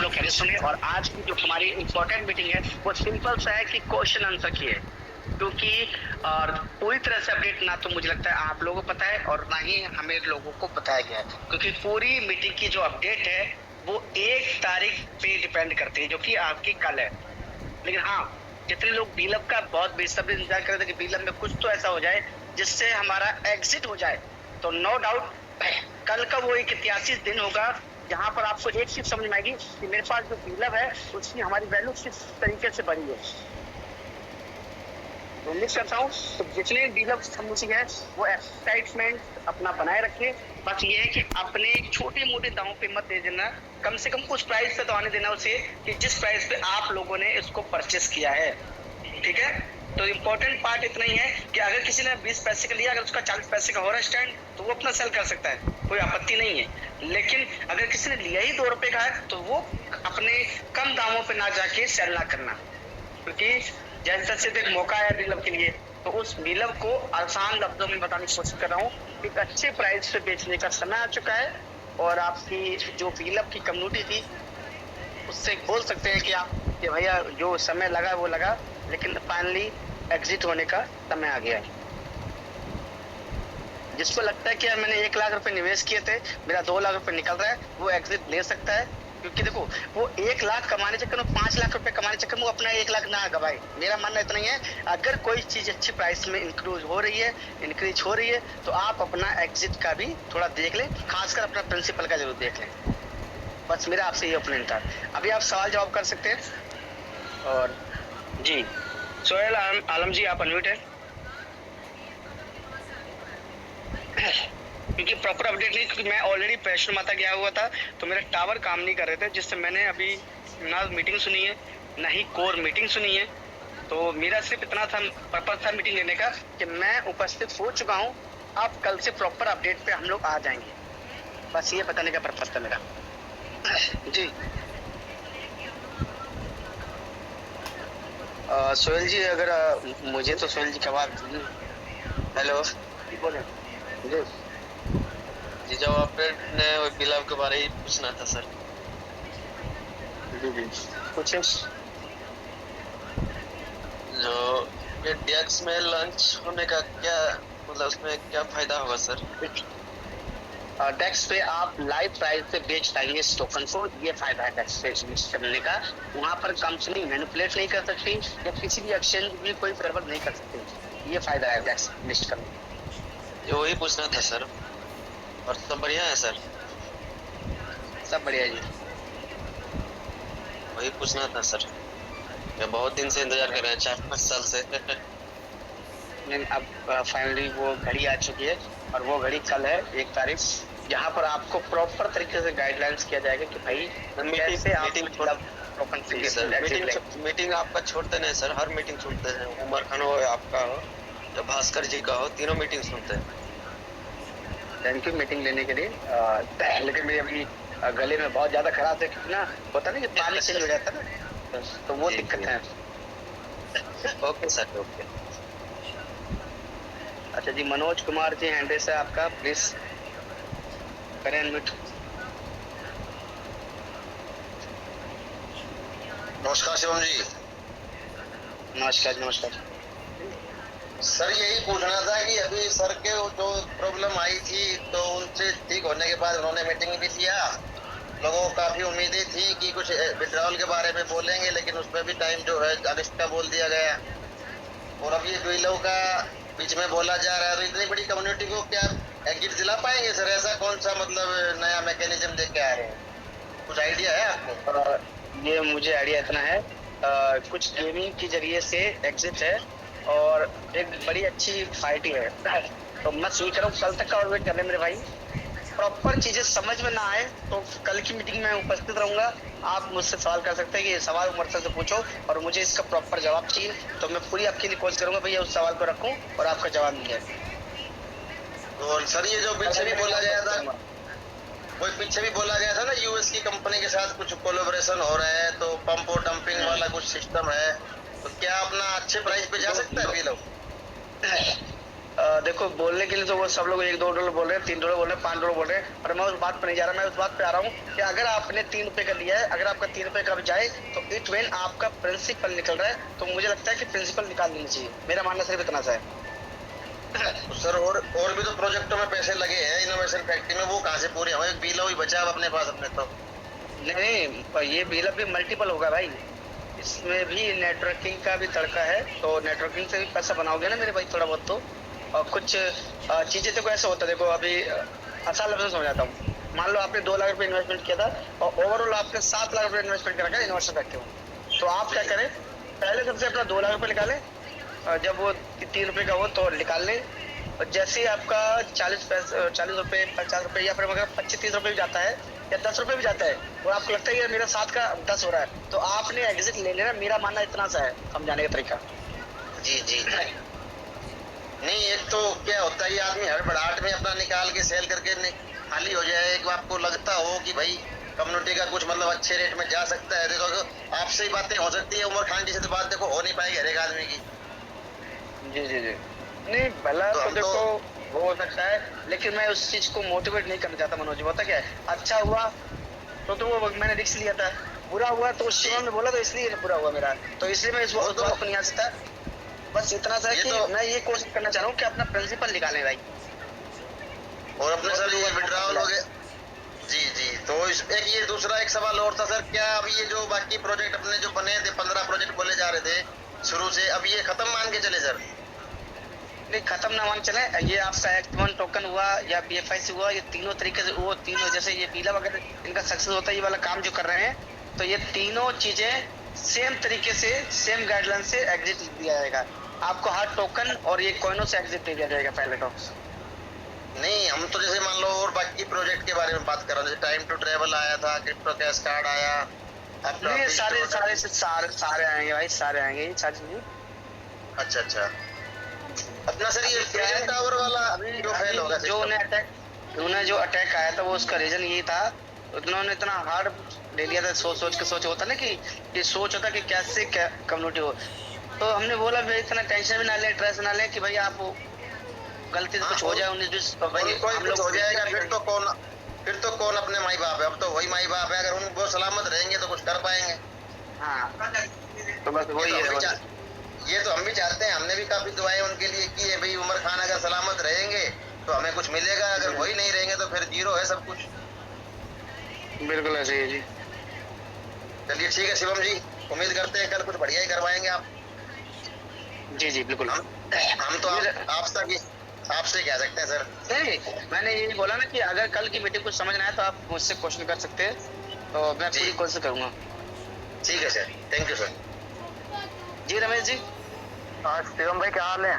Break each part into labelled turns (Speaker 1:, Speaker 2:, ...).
Speaker 1: लोग कहने सुने। और आज की जो हमारी इम्पोर्टेंट मीटिंग है वो सिंपल सा है कि क्वेश्चन आंसर की है, क्योंकि और पूरी तरह से अपडेट ना तो मुझे लगता है आप लोगों को पता है और ना ही हमें लोगों को बताया गया है, क्योंकि पूरी मीटिंग की जो अपडेट है वो 1 तारीख पे डिपेंड करती है, जो कि आपकी कल है। लेकिन हाँ, जितने लोग बीलब का बहुत बेसब्री इंतजार कर रहे थे कि बीलब में कुछ तो ऐसा हो जाए जिससे हमारा एग्जिट हो जाए, तो नो डाउट कल का वो एक ऐतिहासिक दिन होगा जहां पर आपको एक चीज समझ में आएगी कि मेरे पास जो बीलब है उसकी हमारी वैल्यू किस तरीके से बढ़ी है। उम्मीद करता हूँ तो जितने डीलर समूची है वो एक्साइटमेंट अपना बनाए रखे। बस ये है कि अपने छोटे मोटे दांव पे मत दे देना, कम से कम उस प्राइस पे तो आने देना उसे कि जिस प्राइस पे आप लोगों ने इसको परचेस किया है। ठीक है, तो इम्पोर्टेंट पार्ट इतना ही है कि अगर किसी ने 20 पैसे का लिया, अगर उसका 40 पैसे का हो रहा है स्टैंड, तो वो अपना सेल कर सकता है, कोई आपत्ति नहीं है। लेकिन अगर किसी ने लिया ही 2 रुपए का है तो वो अपने कम दामों पे ना जाके सेल ना करना, क्योंकि जैसे सिर्फ एक मौका है डीलर के लिए, तो उस डीलर को आसान लफ्जों में बताने की कोशिश कर रहा हूँ। एक अच्छे प्राइस पे बेचने का समय आ चुका है और आपकी जो डीलर की कम्युनिटी थी उससे बोल सकते हैं कि आप कि भैया जो समय लगा वो लगा, लेकिन फाइनली एग्जिट होने का समय आ गया है। जिसको लगता है कि यार मैंने 1 लाख रुपए निवेश किए थे, मेरा 2 लाख रुपए निकल रहा है, वो एग्जिट ले सकता है। क्योंकि देखो वो 1 लाख कमाने चक्कर में 5 लाख रुपए कमाने चक्कर में वो अपना 1 लाख ना गवाए। मेरा मानना इतना ही है, अगर कोई चीज अच्छी प्राइस में इंक्रीज हो रही है तो आप अपना एग्जिट का भी थोड़ा देख लें, खासकर अपना प्रिंसिपल का जरूर देख लें। बस मेरा आपसे ये ओपिनियन था। अभी आप सवाल जवाब कर सकते हैं। और जी सोहेल आलम जी आप अनम्यूट है, क्योंकि प्रॉपर अपडेट नहीं, क्योंकि मैं ऑलरेडी वैष्णो माता गया हुआ था तो मेरा टावर काम नहीं कर रहे थे, जिससे मैंने अभी ना मीटिंग सुनी है ना ही कोर मीटिंग सुनी है। तो मेरा सिर्फ इतना था पर्पज था मीटिंग लेने का कि मैं उपस्थित हो चुका हूँ, अब कल से प्रॉपर अपडेट पे हम लोग आ जाएंगे। बस ये बताने का पर्पज था मेरा। जी सोहेल जी, अगर मुझे तो सोहेल जी की आवाज हेलो बोले जी
Speaker 2: जी जब आपने बिलाव के बारे ही पूछना था सर।
Speaker 1: जी कुछ
Speaker 2: जो ये डेक्स में लॉन्च होने का क्या मतलब उसमें क्या फायदा होगा सर?
Speaker 1: डेक्स पे आप लाइव प्राइस पे बेच पाएंगे इस टोकन को, ये फायदा है डेक्स पे लिस्ट करने का। वहाँ पर कंपनी मैनिपुलेट नहीं कर सकती या किसी भी एक्सचेंज भी कोई फेवर नहीं कर सकती, ये फायदा है डेक्स लिस्ट करने का।
Speaker 2: ये वही पूछना था सर। और सब बढ़िया है सर?
Speaker 1: सब बढ़िया जी।
Speaker 2: वही पूछना था सर, मैं बहुत दिन से इंतजार कर रहे हैं, 4-5 साल से।
Speaker 1: अब फाइनली वो घड़ी आ चुकी है और वो घड़ी कल है 1 तारीख, जहाँ पर आपको प्रॉपर तरीके से गाइडलाइंस किया जाएगा कि भाई कैसे आप
Speaker 2: मीटिंग आपका छोड़ते नहीं सर, हर मीटिंग सुनते हैं, उमर खान हो आपका हो या भास्कर जी का हो, तीनों मीटिंग सुनते हैं।
Speaker 1: थैंक यू मीटिंग लेने के लिए। लेकिन मेरी अभी गले में बहुत ज्यादा खराब है, क्योंकि ना होता ना कि पानी चेंज हो जाता है ना, तो वो दिक्कत है।
Speaker 2: Okay sir okay.
Speaker 1: अच्छा जी, मनोज कुमार जी हैंडल से आपका प्लीज करें अनम्यूट।
Speaker 3: नमस्कार शिवम जी।
Speaker 1: नमस्कार नमस्कार
Speaker 3: सर यही पूछना था कि अभी सर के जो प्रॉब्लम आई थी तो उनसे ठीक होने के बाद उन्होंने मीटिंग भी लिया, लोगों को काफी उम्मीदें थी कि कुछ विड्रॉल के बारे में बोलेंगे, लेकिन उसमें भी टाइम जो है अगस्त का बोल दिया गया। और अब ये डीलों का बीच में बोला जा रहा है, तो इतनी बड़ी कम्युनिटी को क्या एग्जिट दिला पाएंगे सर? ऐसा कौन सा मतलब नया मैकेनिज्म देख के आ रहे हैं, कुछ आइडिया है आपको?
Speaker 1: ये मुझे आइडिया इतना है, कुछ गेमिंग के जरिए से एग्जिट है और एक बड़ी अच्छी फाइट है, तो मैं स्वीट करूँ कल तक का और वेट कर रहे मेरे भाई। प्रॉपर चीजें समझ में ना आए तो कल की मीटिंग में उपस्थित रहूंगा, आप मुझसे सवाल कर सकते हैं कि ये सवाल उमर सर से पूछो और मुझे इसका प्रॉपर जवाब चाहिए, तो मैं पूरी आपके लिए कोशिश करूंगा भैया उस सवाल को रखूं और आपका जवाब मिल जाए।
Speaker 3: और सर ये जो पीछे भी बोला गया था, कोई पीछे भी बोला गया था ना यूएस की कंपनी के साथ कुछ कोलैबोरेशन हो रहा है, तो पंप और डंपिंग वाला कुछ सिस्टम है, तो क्या अपना अच्छे प्राइस पे जा सकता है ये लोग?
Speaker 1: देखो बोलने के लिए तो वो सब लोग $1-2 बोल रहे हैं, $3 बोल रहे हैं, $5 बोल रहे हैं, और मैं उस बात पर नहीं जा रहा। मैं उस बात पे आ रहा हूँ कि अगर आपने ₹3 का लिया है, अगर आपका ₹3 का भी जाए तो इट मीन आपका प्रिंसिपल निकल रहा है, तो मुझे लगता है कि प्रिंसिपल निकाल देना चाहिए। मेरा मानना सिर्फ इतना सा है।
Speaker 3: तो सर और भी तो प्रोजेक्टों में पैसे लगे हैं इनोवेशन फैक्ट्री में, वो कहाँ से पूरे हो? एक बीला ही बचा अब अपने पास अपने तो।
Speaker 1: नहीं, ये बिल भी मल्टीपल होगा भाई, इसमें भी नेटवर्किंग का भी तड़का है, तो नेटवर्किंग से भी पैसा बनाओगे ना मेरे भाई थोड़ा बहुत तो। और कुछ चीजें देखो ऐसा होता है, देखो अभी आसान लफ्ज़ में समझाता हूँ। मान लो आपने ₹2 लाख इन्वेस्टमेंट किया था और ओवरऑल आपने ₹7 लाख इन्वेस्टमेंट कर रखा है इन्वेस्टर बैठे हो, तो आप क्या करें, पहले सबसे अपना ₹2 लाख निकालें, जब वो ₹3 का हो तो निकाल लें, और जैसे ही आपका 40 रुपए 50 रुपए या फिर अगर 25-30 रुपए भी जाता है या ₹10 भी जाता है और आपको लगता है ये मेरा 7 का 10 हो रहा है, तो आपने एग्जिट ले लेना। मेरा मानना इतना सा है समझाने का तरीका।
Speaker 3: जी जी। नहीं, एक तो क्या होता है, ये आदमी हड़बड़ाहट में अपना निकाल के सेल करके खाली हो जाए। एक आपको लगता हो कि भाई कम्युनिटी का कुछ मतलब अच्छे रेट में जा सकता है, देखो आपसे ही बातें हो सकती है। उमर खान जी से तो बात देखो हो नहीं पाएगी हर एक आदमी की।
Speaker 1: जी। नहीं भला
Speaker 3: तो
Speaker 1: तो
Speaker 3: हम
Speaker 1: देखो वो हो सकता है, लेकिन मैं उस चीज को मोटिवेट नहीं करना चाहता मनोज। पता क्या है, अच्छा हुआ तो वो मैंने रिस्क लिया था, बुरा हुआ तो शिवम ने बोला तो इसलिए बुरा हुआ मेरा, तो इसलिए मैं इस बात को नहीं आ सकता। बस इतना सा है कि मैं ये कोशिश करना चाह रहा हूँ कि अपना प्रिंसिपल निकालें भाई।
Speaker 3: और अपने सर ये विड्रॉल हो गए। जी जी। तो एक ये दूसरा एक सवाल और था सर, क्या अब ये जो बाकी प्रोजेक्ट अपने जो बने थे 15 प्रोजेक्ट बोले जा रहे थे शुरू से, अब ये खत्म मान के चले सर?
Speaker 1: नहीं खत्म ना मान चले, ये आपका Act-1 टोकन हुआ या BFIC हुआ, ये तीनों तरीके से वो तीनों, जैसे ये बीला वगैरह इनका सक्सेस होता है, ये वाला काम जो कर रहे हैं, तो ये तीनों चीजें सेम तरीके से सेम गाइडलाइन से एग्जिट दिया जाएगा आपको। हर टोकन और ये कॉइनों से एग्जिट दे दिया जाएगा पहले तो।
Speaker 3: नहीं, हम तो जैसे मान लो और बाकी प्रोजेक्ट के बारे में बात कर रहे हैं, जैसे टाइम टू ट्रेवल आया था, क्रिप्टो कैश कार्ड आया, अपना
Speaker 1: नहीं सारे आएंगे भाई, सारे आएंगे ये सारी चीजें।
Speaker 3: अच्छा। अपना सर ये फ्यूजन टावर वाला जो फेल होगा,
Speaker 1: जो उन्हें जो अटैक आया था वो उसका रीजन यही था, उन्होंने इतना हार्ड ले लिया था, सोच के सोच होता ना कि ये सोच होता कि कैसे क्या कम्युनिटी हो, तो हमने बोला भाई इतना टेंशन भी ना ले, स्ट्रेस ना ले कि भाई आप गलती से कुछ हो जाए 19-20 तो भाई हम लोग
Speaker 3: हो जाएगा, फिर तो कौन अपने माई बाप है? अब तो वही माई बाप है, अगर उन वो सलामत रहेंगे तो कुछ कर पाएंगे।
Speaker 1: हाँ तो बस वही है।
Speaker 3: ये तो हम भी चाहते हैं, हमने भी काफी दुआएं उनके लिए की है, भाई उमर खान अगर सलामत रहेंगे तो हमें कुछ मिलेगा, अगर वही नहीं रहेंगे तो फिर जीरो है सब कुछ।
Speaker 1: बिल्कुल ऐसे ही जी।
Speaker 3: चलिए ठीक है शिवम जी, उम्मीद करते हैं कल कुछ बढ़िया ही करवाएंगे आप।
Speaker 1: जी बिल्कुल।
Speaker 3: हम तो आपसे कह सकते हैं सर।
Speaker 1: नहीं मैंने ये बोला ना कि अगर कल की मीटिंग कुछ समझ ना आए तो आप मुझसे क्वेश्चन कर सकते हैं, तो मैं पूरी कोशिश करूंगा।
Speaker 3: ठीक है सर, थैंक यू सर।
Speaker 1: जी रमेश जी।
Speaker 4: शिवम भाई क्या हाल है?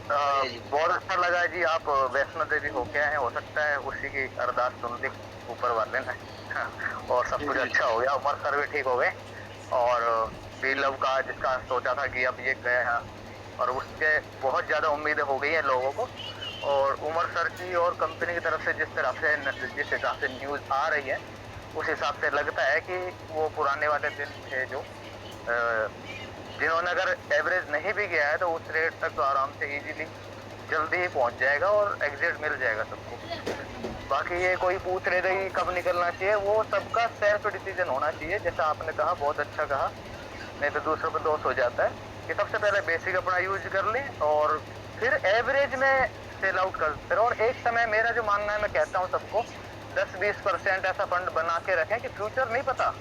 Speaker 4: बहुत अच्छा लगा जी, आप वैष्णो देवी होके आए, हो सकता है उसी की अरदास सुन ली ऊपर वाले ने और सब कुछ अच्छा हो गया, उमर सर भी ठीक हो गए, और बीलव का जिसका सोचा था कि अब ये गया और उसके बहुत ज्यादा उम्मीदें हो गई हैं लोगों को, और उमर सर की और कंपनी की तरफ से जिस हिसाब से न्यूज आ रही है उस हिसाब से लगता है कि वो पुराने वाले दिन थे जो जिन्होंने अगर एवरेज नहीं भी गया है तो उस रेट तक तो आराम से इजीली जल्दी ही पहुंच जाएगा और एग्जिट मिल जाएगा सबको। बाकी ये कोई पूछ रहे थे कि कब निकलना चाहिए, वो सबका सेल्फ डिसीजन होना चाहिए, जैसा आपने कहा बहुत अच्छा कहा, नहीं तो दूसरों पर दोष हो जाता है कि सबसे पहले बेसिक अपना यूज कर लें और फिर एवरेज में सेल आउट करते रहो। और एक समय मेरा जो मानना है, मैं कहता हूँ सबको 10-20% ऐसा फंड बना के रखें कि फ्यूचर नहीं पता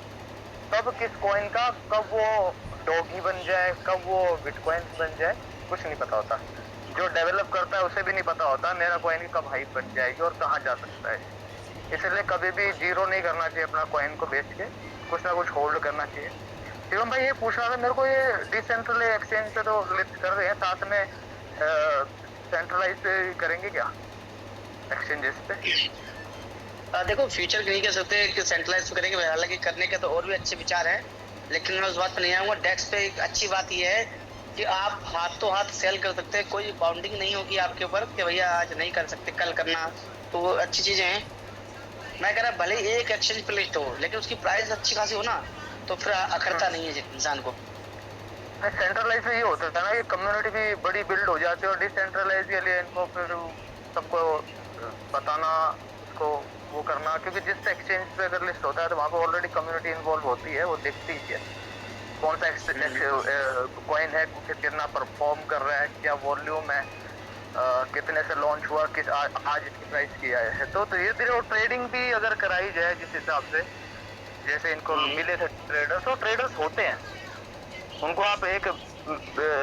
Speaker 4: कब किस कॉइन का, कब वो डॉगी बन जाए, कब वो बिटकॉइन बन जाए, कुछ नहीं पता होता। जो डेवलप करता है उसे भी नहीं पता होता मेरा कॉइन की कब हाइप बन जाएगी और कहाँ जा सकता है। इसलिए कभी भी जीरो नहीं करना चाहिए अपना कॉइन को बेच के, कुछ ना कुछ होल्ड करना चाहिए। शिवम भाई ये पूछ रहा था मेरे को, ये डिसेंट्रल एक्सचेंज पे तो लिस्ट कर रहे हैं, साथ में सेंट्रलाइज पे करेंगे क्या एक्सचेंजेस पे?
Speaker 1: देखो फ्यूचर नहीं कह सकते कि सेंट्रलाइज करेंगे, हालांकि करने के तो और भी अच्छे विचार हैं, लेकिन मैं उस बात पर नहीं आऊँगा। डेस्क पे एक अच्छी बात यह है कि आप हाथों हाथ सेल कर सकते हैं, कोई बाउंडिंग नहीं होगी आपके ऊपर कि भैया आज नहीं कर सकते कल करना, तो वो अच्छी चीजें हैं। मैं कह रहा भले एक एक्सचेंज पे लिस्ट हो लेकिन उसकी प्राइस अच्छी खासी हो ना, तो फिर अखरता नहीं है इंसान को।
Speaker 4: सेंट्रलाइज में ये होता था ना कि कम्युनिटी भी बड़ी बिल्ड हो जाती है और डिसेंट्रलाइज के लिए इनको फिर सबको बताना, उसको वो करना, क्योंकि जिस एक्सचेंज पे अगर लिस्ट होता है तो वहाँ पे ऑलरेडी कम्युनिटी इन्वॉल्व होती है, वो देखती है कौन सा कॉइन है, कितना परफॉर्म कर रहा है, क्या वॉल्यूम है, कितने से लॉन्च हुआ, किस आज इसकी प्राइस किया है। तो धीरे धीरे वो ट्रेडिंग भी अगर कराई जाए जिस हिसाब से जैसे इनको मिले थे ट्रेडर्स, तो ट्रेडर्स होते हैं, उनको आप एक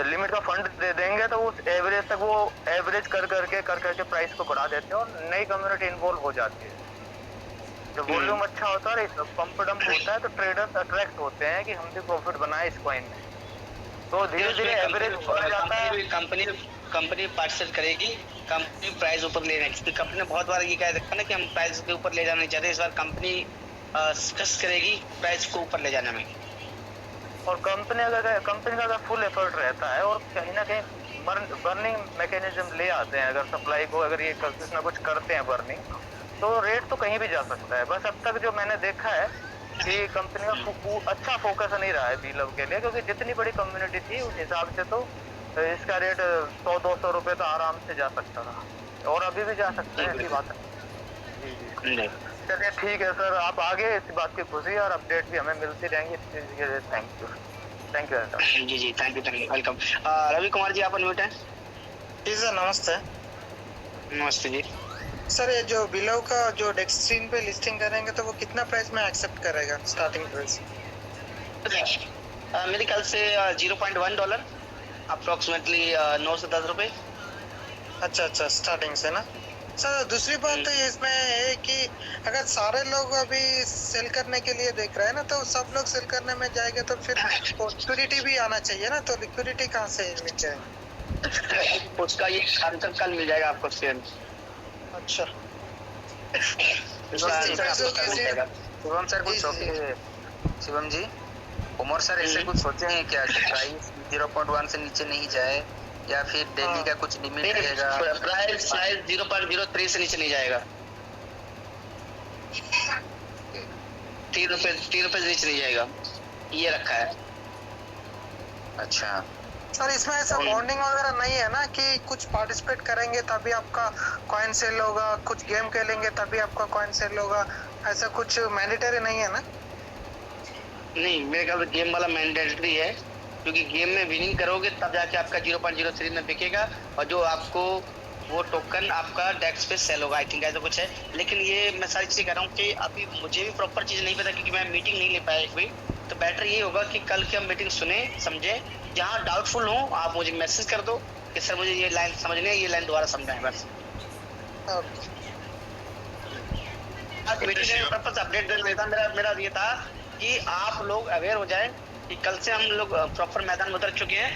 Speaker 4: लिमिट का फंड दे देंगे तो उस एवरेज तक वो एवरेज कर करके प्राइस को बढ़ा देते हैं और नई कम्युनिटी इन्वॉल्व हो जाती है। जब वॉल्यूम अच्छा होता है, पंप डंप होता है, तो ट्रेडर्स अट्रैक्ट होते हैं कि हम भी प्रॉफिट बनाए इस कॉइन में, तो धीरे धीरे एवरेज बढ़ जाता है।
Speaker 1: कंपनी पार्टिसिपेट करेगी, कंपनी प्राइस ऊपर ले जाएगी। कंपनी ने बहुत बार ये कह रखा ना कि हम प्राइस के ऊपर ले जाना नहीं चाहते, इस बार कंपनी स्ट्रेस करेगी प्राइस को ऊपर ले जाने में।
Speaker 4: और कंपनी का अगर फुल एफर्ट रहता है और कहीं ना कहीं बर्निंग मैकेनिज्म ले आते हैं, अगर सप्लाई को अगर ये कुछ ना कुछ करते हैं बर्निंग, तो रेट तो कहीं भी जा सकता है। बस अब तक जो मैंने देखा है कि कंपनी का अच्छा फोकस नहीं रहा है बीलव के लिए, क्योंकि जितनी बड़ी कम्युनिटी थी उस हिसाब से तो इसका रेट 100-200 रुपए तो आराम से जा सकता था और अभी भी जा सकता है, ऐसी बात है। जी। चलिए ठीक है सर, आप आगे इस बात की खुशी और अपडेट भी हमें मिलती रहेंगी। Thank you.
Speaker 1: जी thank you welcome. Ravi Kumar ji आप अनम्यूट हैं।
Speaker 5: जी सर नमस्ते।
Speaker 1: नमस्ते जी।
Speaker 5: सर ये जो बिलो का जो डेक्स्ट्रीन पे लिस्टिंग करेंगे तो वो कितना प्राइस में एक्सेप्ट करेगा स्टार्टिंग प्राइस?
Speaker 1: मेरे ख्याल से $0.1 अप्रोक्सीमेटली 9 से 10 रुपए।
Speaker 5: अच्छा स्टार्टिंग से ना सर। दूसरी बात तो ये इसमें है कि अगर सारे लोग अभी सेल करने के लिए देख रहे हैं ना, तो सब लोग सेल करने में जाएंगे तो फिर लिक्विडिटी भी आना चाहिए ना, तो लिक्विडिटी कहाँ से मिल जाए?
Speaker 1: उसका ये आंसर कल मिल जाएगा आपको शेयर।
Speaker 5: अच्छा
Speaker 6: शिवम सर कुछ शिवम जी, उमर सर ऐसे कुछ सोचे हैं क्या कि प्राइस 0.1 से नीचे नहीं जाए या फिर डेली का कुछ लिमिट रहेगा?
Speaker 1: प्राइस 0.03 से नीचे नहीं जाएगा। 3 रुपए से नीचे नहीं जाएगा, ये रखा है।
Speaker 6: अच्छा
Speaker 5: सर इसमें ऐसा बॉन्डिंग वगैरह नहीं है ना कि कुछ पार्टिसिपेट करेंगे तभी आपका कॉइन सेल होगा, कुछ गेम खेलेंगे तभी आपका कॉइन सेल होगा, ऐसा कुछ मैंडेटरी नहीं है ना?
Speaker 1: नहीं, मेरे ख्याल से गेम वाला मैंडेटरी है, क्योंकि गेम में विनिंग करोगे तब जाके आपका 0.03 में बिकेगा और जो आपको वो टोकन आपका डेक्स पे सेल होगा। आई थिंक ऐसा कुछ है, लेकिन ये मैं सारी चीज़ें कह रहा हूँ कि अभी मुझे भी प्रॉपर चीज़ नहीं पता क्योंकि मैं मीटिंग नहीं ले पाया एक भी। तो बेटर ये होगा कि कल की हम मीटिंग सुने समझे, जहाँ डाउटफुल हो आप मुझे मैसेज कर दो कि सर मुझे ये लाइन समझ नहीं है, ये लाइन दोबारा समझाएं बस। मीटिंग का पर्पस अपडेट देना था मेरा ये था कि आप लोग अवेयर हो जाए कि कल से हम लोग प्रॉपर मैदान में उतर चुके हैं।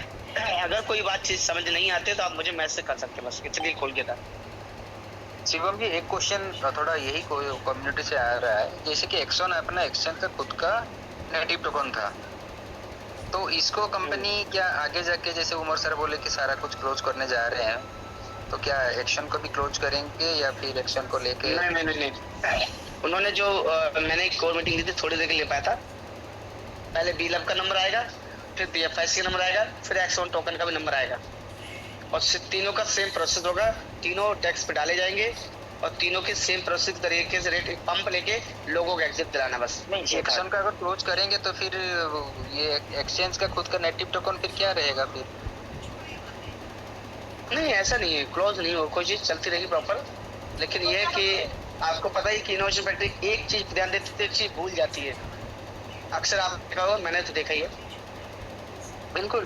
Speaker 1: अगर कोई बात चीज समझ नहीं आती तो आप मुझे मैसेज कर सकते हैं बस, इसलिए खोल के था।
Speaker 6: शिवम जी एक क्वेश्चन थोड़ा यही कम्युनिटी से आ रहा है, जैसे कि एक्सॉन अपना एक्सचेंज का खुद का नेटिव टोकन था, तो इसको कंपनी क्या आगे जाके जैसे उमर सर बोले कि सारा कुछ क्लोज करने जा रहे हैं, तो क्या एक्शन को भी क्लोज करेंगे या फिर एक्शन को लेके?
Speaker 1: नहीं, उन्होंने जो मैंने एक कोर मीटिंग ली थी थोड़ी देर के लिए पाया था, पहले बीलब का नंबर आएगा, फिर बीएफआईसी का नंबर आएगा, फिर एक्सॉन टोकन का भी नंबर आएगा और तीनों का सेम प्रोसेस होगा, तीनों टैक्स पे डाले जाएंगे और तीनों के सेम प्रोसेस तरीके से रेट पंप लेके लोगों को एग्जिट दिलाना बस।
Speaker 6: एक्शन का अगर क्लोज करेंगे तो फिर ये एक्सचेंज का खुद का नेटिव टोकन फिर क्या रहेगा फिर?
Speaker 1: नहीं ऐसा नहीं है, क्लोज नहीं हो, कोई चीज चलती रहेगी प्रॉपर, लेकिन ये है कि आपको पता ही कि इनोवेशन फैक्ट्री एक चीज ध्यान देती है, एक चीज भूल जाती है अक्सर। आप देखा होगा, मैंने तो देखा ही है।
Speaker 6: बिल्कुल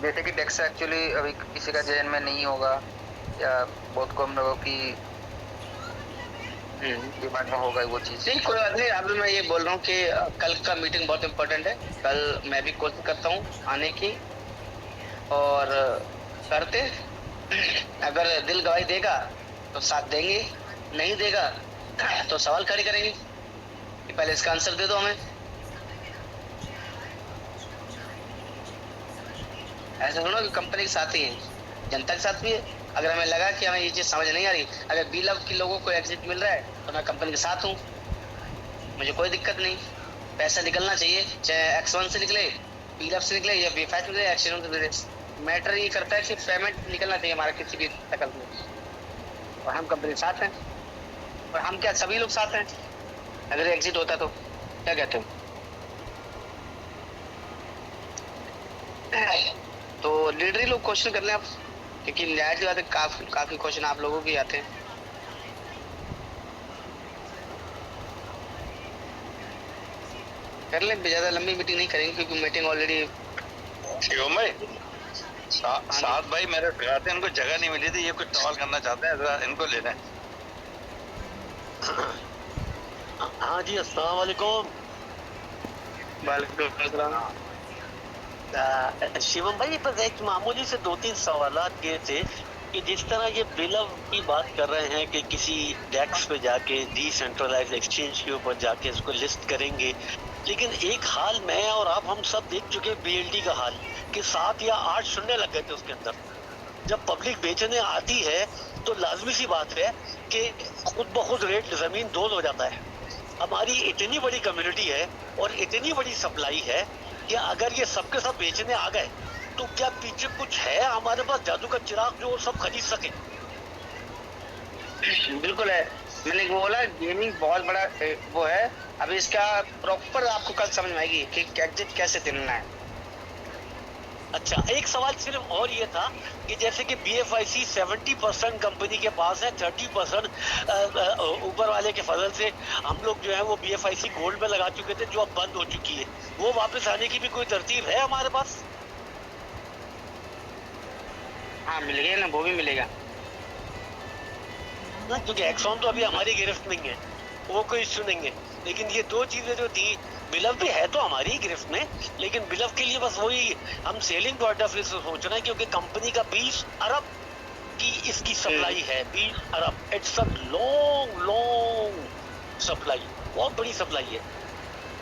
Speaker 6: जैसे कि टैक्स एक्चुअली अभी किसी का जहन में नहीं होगा या बहुत कम लोगों की दिमाग में होगा वो चीज।
Speaker 1: नहीं कोई बात नहीं, अभी मैं ये बोल रहा हूँ कि कल का मीटिंग बहुत इम्पोर्टेंट है, कल मैं भी कोशिश करता हूँ आने की और करते, अगर दिल गवाही देगा तो साथ देंगे, नहीं देगा तो सवाल खड़े करेंगे कि पहले इसका आंसर दे दो हमें। ऐसा थोड़ा कि कंपनी के साथ ही है, जनता के साथ भी है। अगर हमें लगा कि हमें ये चीज समझ नहीं आ रही, अगर बीलव के लोगों को एग्जिट मिल रहा है तो मैं कंपनी के साथ हूँ, मुझे कोई दिक्कत नहीं। पैसा निकलना चाहिए, चाहे X1 से निकले, B-Lab से निकले या B5 से निकले या एक्सीडेंट से निकले, मैटर ये करता है कि पेमेंट निकलना चाहिए हमारा किसी भी शकल में, और हम कंपनी साथ हैं, और हम क्या सभी लोग साथ हैं। अगर एग्जिट होता तो क्या कहते हो? तो लीडर लोग क्वेश्चन कर लें आप, क्योंकि जाहिर सी बात है काफी क्वेश्चन आप लोगों के आते हैं। कर लें, ज्यादा लंबी मीटिंग नहीं करेंगे क्योंकि मीटिंग ऑलरेडी।
Speaker 7: शिवम भाई, साथ भाई मेरे ठहराते हैं, इनको जगह नहीं मिली थी, ये कुछ सवाल करना चाहते हैं, जरा इनको ले लें।
Speaker 8: हाँ जी, अस्सलाम वालेकुम। शिवम भाई, बस एक मामूली से 2-3 सवालात ये थे कि जिस तरह ये बिलव की बात कर रहे हैं कि किसी डेस्क पे जाके डिसेंट्रलाइज एक्सचेंज के ऊपर जाके इसको लिस्ट करेंगे, लेकिन एक हाल मैं और आप हम सब देख चुके बीएलडी का हाल कि 7 या 8 शून्य लग गए थे उसके अंदर। जब पब्लिक बेचने आती है तो लाजमी सी बात है कि खुद ब खुद रेट जमीन दोल हो जाता है। हमारी इतनी बड़ी कम्युनिटी है और इतनी बड़ी सप्लाई है कि अगर ये सबके सब बेचने आ गए तो क्या पीछे कुछ है हमारे पास जादू का चिराग जो सब खरीद सके?
Speaker 1: बिल्कुल है, मैंने बोला गेमिंग बहुत बड़ा वो है। अभी इसका प्रॉपर आपको कल समझ में आएगी कि एग्जिट कैसे देना है।
Speaker 8: अच्छा, एक सवाल सिर्फ और ये था कि जैसे कि BFIC 70% कंपनी के पास है, 30% ऊपर वाले के फजल से हम लोग जो है वो BFIC गोल्ड में लगा चुके थे, जो अब बंद हो चुकी है। वो वापस आने की भी कोई तरतीब है हमारे पास?
Speaker 1: हाँ मिलेगा ना, वो भी मिलेगा
Speaker 8: ना, क्योंकि एक्सॉन तो अभी हमारी गिरफ्त नहीं है, वो कोई इश्यू नहीं है। लेकिन ये 2 चीजें जो थी, बिलव भी है तो हमारी ही गिरफ्त में, लेकिन बिलव के लिए बस वही हम सेलिंग पॉइंट ऑफ व्यू से सोच रहे हैं, क्योंकि कंपनी का 20 अरब की इसकी सप्लाई है। 20 अरब, इट्स अ लॉन्ग सप्लाई, बहुत बड़ी सप्लाई है।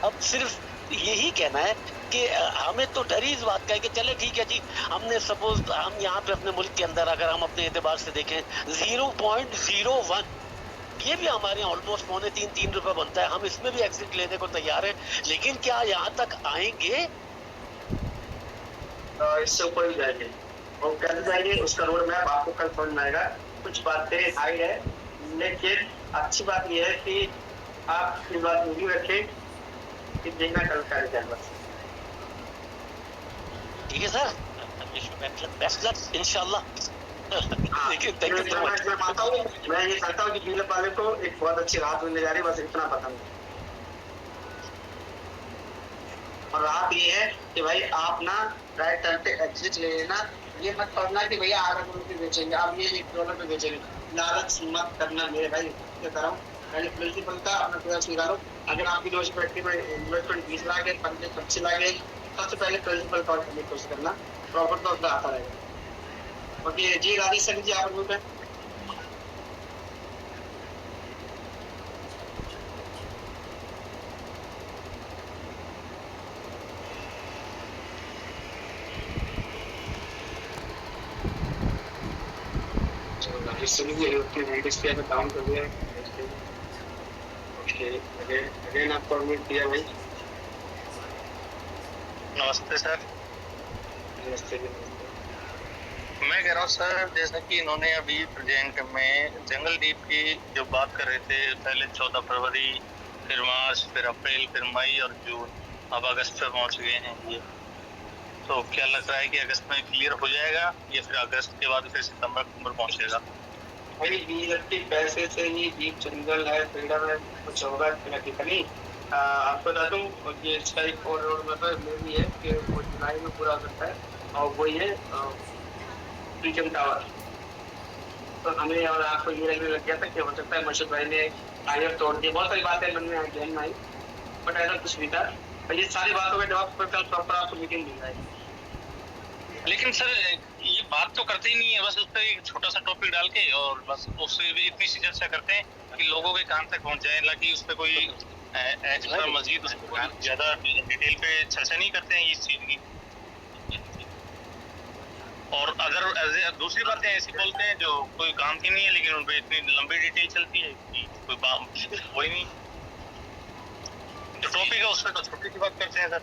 Speaker 8: अब सिर्फ यही कहना है कि हमें तो डर ही इस बात का है कि चले ठीक है जी, हमने सपोज हम यहाँ पे अपने मुल्क के अंदर अगर हम अपने एतबार से देखें 0.01, ये भी हमारे यहाँ ऑलमोस्ट 2.5-3 रुपए बनता है, हम इसमें भी एग्जिट लेने को तैयार है। लेकिन क्या यहाँ तक आएंगे?
Speaker 1: इससे ऊपर ही जाएंगे और कल जाएंगे, उसका रोड मैप आपको कल समझ में आएगा। कुछ बातें आई है, लेकिन अच्छी बात यह है कि आप इस बात में भी रखें कि देखना कल का रिजल्ट। बस
Speaker 8: ठीक है सर, बेस्ट लक इंशाल्लाह। देखिए, थैंक यू सो मच।
Speaker 1: मैं ये चाहता हूँ कि बीएलएफ वाले को एक बहुत अच्छी राहत मिलने जा रही है, बस इतना पता नहीं। और राहत ये है कि भाई आप ना राइट टाइम पे एग्जिट ले लेना, ये मत पढ़ना कि भैया $8 पे बेचेंगे, आप ये $1 पे बेचेंगे, लालच मत करना मेरे भाई। क्या कर रहा हूँ, पहले प्रिंसिपल का अपना पूरा स्वीकारो। अगर आपकी यूनिवर्सिटी में इन्वेस्टमेंट 20 लाख है, 25 लाख है, सबसे पहले प्रिंसिपल कॉल करने की कोशिश करना, प्रॉफिट तो आता रहेगा। ओके जी, राजेश सर जी आप ग्रुप है। राजेश सर जी अपने वीडियोस पे काम कर रहे हैं। ओके, अगेन आपको अनम्यूट किया भाई।
Speaker 7: नमस्ते सर।
Speaker 1: नमस्ते।
Speaker 7: मैं कह रहा हूँ सर, जैसा कि इन्होंने अभी प्रेजेंट में जंगल डीप की जो बात कर रहे थे, पहले 14 फरवरी, फिर मार्च, फिर अप्रैल, फिर मई और जून, अब अगस्त पे पहुंच गए हैं ये। तो क्या लग रहा है कि अगस्त में क्लियर हो जाएगा या फिर अगस्त के बाद फिर सितंबर अक्टूबर पहुंचेगा?
Speaker 1: भाई बीएलएफ के पैसे से ही डीप जंगल है, फ्रीडम है, कुछ होगा नहीं। आपको बता दूं, ये इसका एक और रोड मैप भी है कि वो जुलाई में पूरा करता है, और वही है प्रीमियम टावर। तो हमें और आपको ये लगने लग गया था कि हो सकता है मशहूर भाई ने आईएफ तोड़ दी, बहुत सारी बातें मन में ध्यान में आई, बट ऐसा कुछ नहीं था। तो ये सारी बातों का जवाब कल प्रॉपर आपको मीटिंग दी जाएगी।
Speaker 7: लेकिन सर ये बात तो करते ही नहीं है, बस उस पर एक छोटा सा टॉपिक डाल के और बस उससे भी इतनी सी चर्चा करते हैं कि लोगों के कान तक पहुंच जाए, ना उस पर कोई एक्स्ट्रा मजीद ज्यादा डिटेल पे चर्चा नहीं करते हैं इस चीज की। और अगर दूसरी बातें ऐसी बोलते हैं जो कोई काम की नहीं है, लेकिन उन पर इतनी लंबी डिटेल चलती है कि कोई बात वही नहीं। जो टॉपिक है उस पर तो छोटी सी बात करते हैं सर।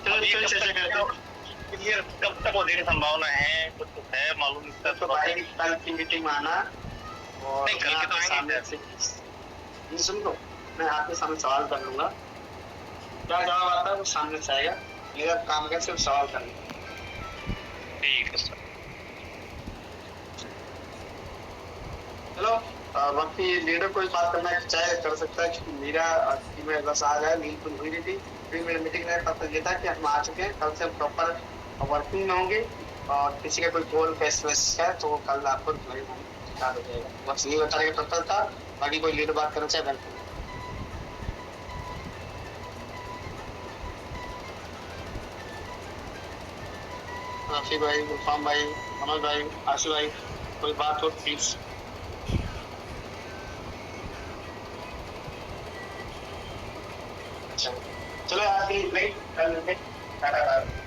Speaker 1: चलो चलो चर्चा करते हैं।
Speaker 7: ये कब तक होने की संभावना है, कुछ है मालूम इसका?
Speaker 1: तो भाई कल की मीटिंग में आना और
Speaker 7: नहीं, कल
Speaker 1: मैं
Speaker 7: के तो
Speaker 1: आपके
Speaker 7: आएंगे
Speaker 1: सामने से ये सुन लो, मैं आपके सामने सवाल कर लूंगा, क्या जवाब आता है वो सामने से आएगा, मेरा काम का सिर्फ सवाल करना।
Speaker 7: ठीक है सर।
Speaker 1: चलो बाकी लीडर कोई बात करना चाहे कर सकता है, क्योंकि मेरा टीम में बस आ गया, नींद तो हुई नहीं थी, फिर मेरी मीटिंग में तब तक ये था कि हम आ चुके हैं, कल से हम प्रॉपर वर्किंग में होंगे और किसी का कोई गोल फेस है तो वो कल आपको स्टार्ट हो जाएगा। बस ये बताने का पर्पज था, बाकी कोई लीडर बात करना चाहे बिल्कुल। राफी भाई, गुलफाम भाई, मनोज भाई, आशु भाई, कोई बात हो प्लीज। चलो आप कल मिलते हैं, टाटा।